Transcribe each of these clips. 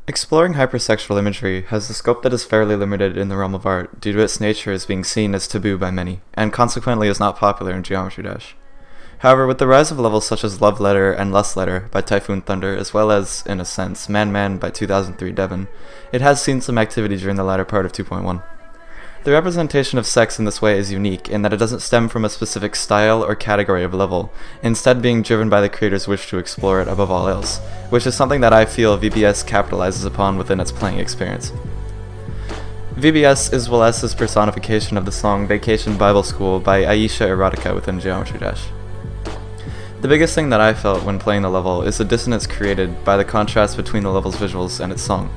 Exploring hypersexual imagery has a scope that is fairly limited in the realm of art due to its nature as being seen as taboo by many, and consequently is not popular in Geometry Dash. However, with the rise of levels such as Love Letter and Lust Letter by Typhoon Thunder, as well as, in a sense, Man Man by 2003 Devon, it has seen some activity during the latter part of 2.1. The representation of sex in this way is unique in that it doesn't stem from a specific style or category of level, instead being driven by the creator's wish to explore it above all else, which is something that I feel VBS capitalizes upon within its playing experience. VBS is Wless's personification of the song Vacation Bible School by Aisha Erotica within Geometry Dash. The biggest thing that I felt when playing the level is the dissonance created by the contrast between the level's visuals and its song.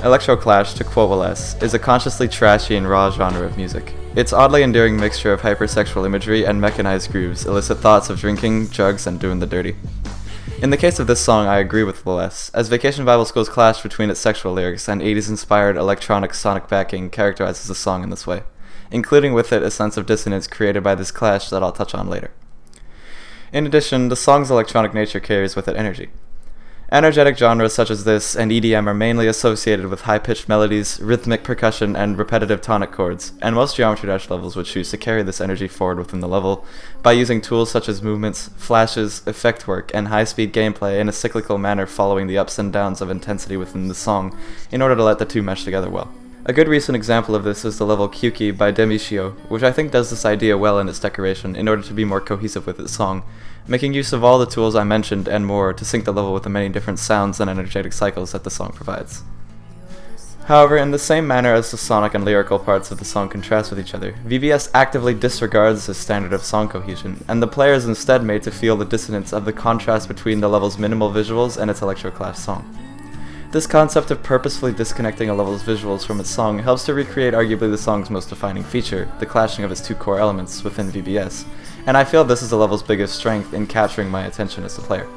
Electro Clash, to quote Wless, is a consciously trashy and raw genre of music. Its oddly endearing mixture of hypersexual imagery and mechanized grooves elicit thoughts of drinking, drugs, and doing the dirty. In the case of this song, I agree with Wless, as Vacation Bible School's clash between its sexual lyrics and 80s-inspired electronic sonic backing characterizes the song in this way, including with it a sense of dissonance created by this clash that I'll touch on later. In addition, the song's electronic nature carries with it energy. Energetic genres such as this and EDM are mainly associated with high-pitched melodies, rhythmic percussion, and repetitive tonic chords, and most Geometry Dash levels would choose to carry this energy forward within the level by using tools such as movements, flashes, effect work, and high-speed gameplay in a cyclical manner following the ups and downs of intensity within the song in order to let the two mesh together well. A good recent example of this is the level Kyuki by Demishio, which I think does this idea well in its decoration in order to be more cohesive with its song, making use of all the tools I mentioned and more to sync the level with the many different sounds and energetic cycles that the song provides. However, in the same manner as the sonic and lyrical parts of the song contrast with each other, VBS actively disregards this standard of song cohesion, and the player is instead made to feel the dissonance of the contrast between the level's minimal visuals and its Electro Clash song. This concept of purposefully disconnecting a level's visuals from its song helps to recreate arguably the song's most defining feature, the clashing of its two core elements within VBS, and I feel this is the level's biggest strength in capturing my attention as the player.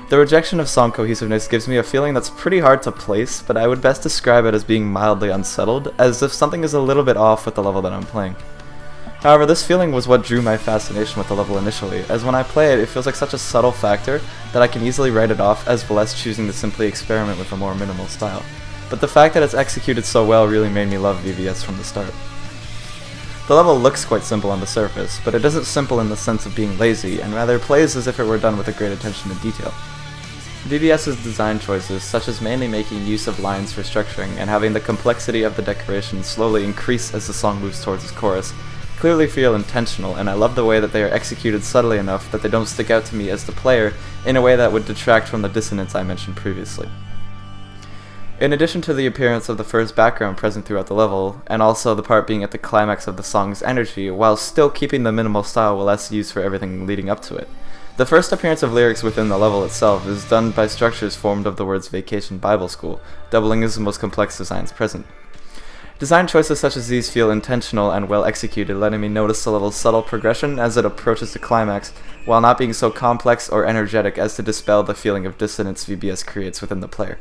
The rejection of song cohesiveness gives me a feeling that's pretty hard to place, but I would best describe it as being mildly unsettled, as if something is a little bit off with the level that I'm playing. However, this feeling was what drew my fascination with the level initially, as when I play it, it feels like such a subtle factor that I can easily write it off as Wless choosing to simply experiment with a more minimal style. But the fact that it's executed so well really made me love VBS from the start. The level looks quite simple on the surface, but it isn't simple in the sense of being lazy, and rather plays as if it were done with a great attention to detail. VBS's design choices, such as mainly making use of lines for structuring and having the complexity of the decoration slowly increase as the song moves towards its chorus, clearly feel intentional, and I love the way that they are executed subtly enough that they don't stick out to me as the player in a way that would detract from the dissonance I mentioned previously. In addition to the appearance of the first background present throughout the level, and also the part being at the climax of the song's energy, while still keeping the minimal style Wless used for everything leading up to it, the first appearance of lyrics within the level itself is done by structures formed of the words Vacation Bible School, doubling as the most complex designs present. Design choices such as these feel intentional and well executed, letting me notice the level's subtle progression as it approaches the climax, while not being so complex or energetic as to dispel the feeling of dissonance VBS creates within the player.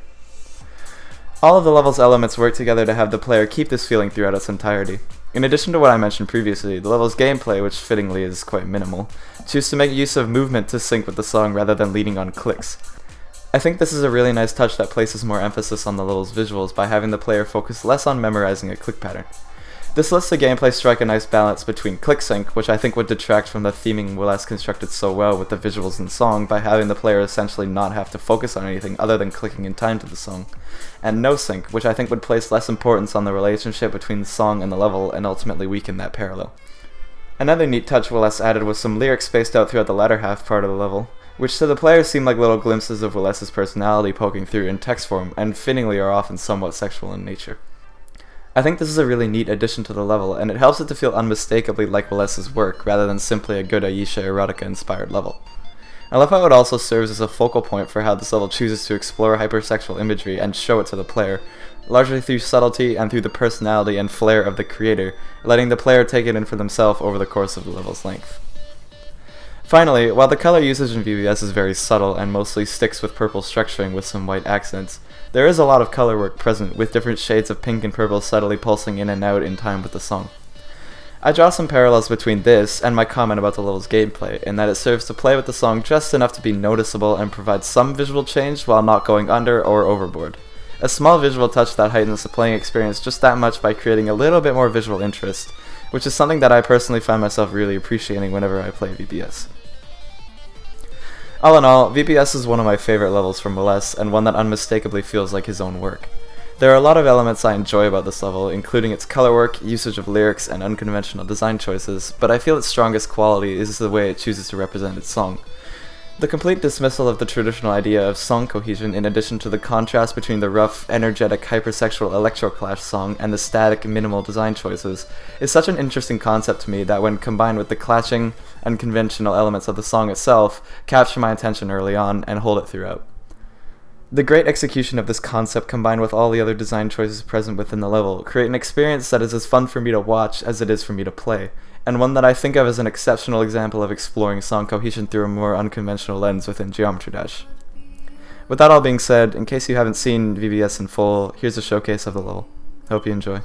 All of the level's elements work together to have the player keep this feeling throughout its entirety. In addition to what I mentioned previously, the level's gameplay, which fittingly is quite minimal, choose to make use of movement to sync with the song rather than leaning on clicks. I think this is a really nice touch that places more emphasis on the level's visuals by having the player focus less on memorizing a click pattern. This lets the gameplay strike a nice balance between click sync, which I think would detract from the theming Wless constructed so well with the visuals and song by having the player essentially not have to focus on anything other than clicking in time to the song, and no sync, which I think would place less importance on the relationship between the song and the level and ultimately weaken that parallel. Another neat touch Wless added was some lyrics spaced out throughout the latter half part of the level, which to the player seem like little glimpses of Wless's personality poking through in text form, and fittingly are often somewhat sexual in nature. I think this is a really neat addition to the level, and it helps it to feel unmistakably like Wless's work, rather than simply a good Aisha Erotica-inspired level. I love how it also serves as a focal point for how this level chooses to explore hypersexual imagery and show it to the player, largely through subtlety and through the personality and flair of the creator, letting the player take it in for themselves over the course of the level's length. Finally, while the color usage in VBS is very subtle and mostly sticks with purple structuring with some white accents, there is a lot of color work present, with different shades of pink and purple subtly pulsing in and out in time with the song. I draw some parallels between this and my comment about the level's gameplay, in that it serves to play with the song just enough to be noticeable and provide some visual change while not going under or overboard. A small visual touch that heightens the playing experience just that much by creating a little bit more visual interest, which is something that I personally find myself really appreciating whenever I play VBS. All in all, VBS is one of my favorite levels from Wless, and one that unmistakably feels like his own work. There are a lot of elements I enjoy about this level, including its color work, usage of lyrics, and unconventional design choices, but I feel its strongest quality is the way it chooses to represent its song. The complete dismissal of the traditional idea of song cohesion, in addition to the contrast between the rough, energetic, hypersexual electroclash song and the static, minimal design choices, is such an interesting concept to me that when combined with the clashing, unconventional elements of the song itself, capture my attention early on and hold it throughout. The great execution of this concept combined with all the other design choices present within the level create an experience that is as fun for me to watch as it is for me to play, and one that I think of as an exceptional example of exploring song cohesion through a more unconventional lens within Geometry Dash. With that all being said, in case you haven't seen VBS in full, here's a showcase of the level. Hope you enjoy.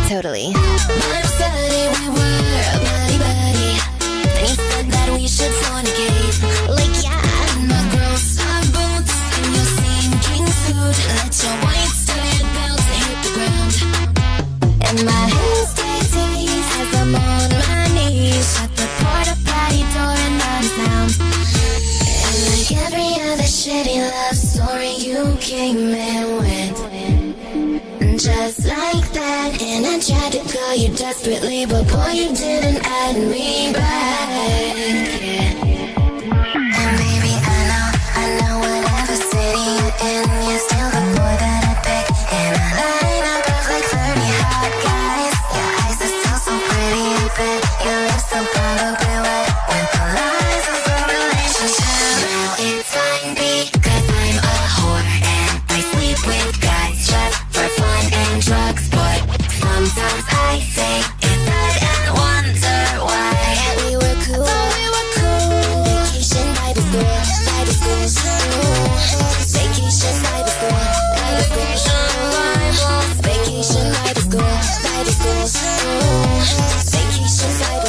Totally. My study, we were buddy-buddy. Then he said that we should fornicate. Like, yeah, my girls stock boots in your sinking suit. Let your white studded belt hit the ground. And my hands stay teased as I'm on my knees. Shut the porta potty door and not a sound. And like every other shitty love story, you came and went. Just like that, and I tried to call you desperately, but boy, you didn't add me back, yeah. And baby, I know whatever city you're in, you're still the boy that I pick. And I line up of like 30 hot guys. Your eyes are still so pretty and fit. Your lips so probably wet with the lies of a relationship. Now it's fine because I'm a whore and I sleep with guys just for fun and drugs, but sometimes I think it's sad and wonder why. Yeah, we were cool. Vacation Bible school, Bible school. Vacation Bible school, Bible school. Vacation Bible school, Bible school. Vacation Bible